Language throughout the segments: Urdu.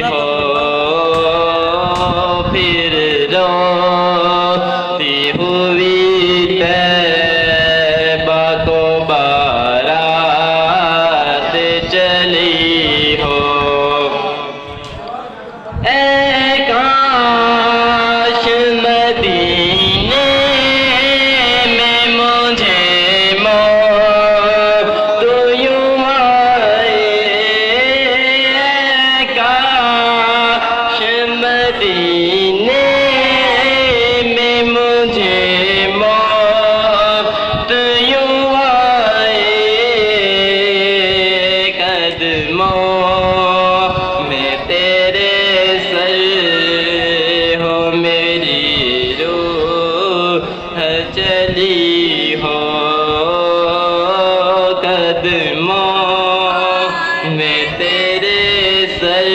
ہو پھر روتی ہوئی طیبہ کو بارات چلی ہو اے کاش مدینے میں مجھے موت تو یوں آئے اے کاش مدینے میں مجھے موت تو یوں آئے قدموں میں تیرے سر ہو میری روح چلی ہو قدموں میں تیرے سر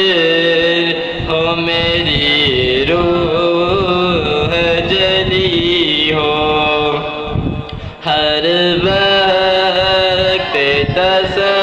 ہو میری روح جلی ہو ہر وقت تصور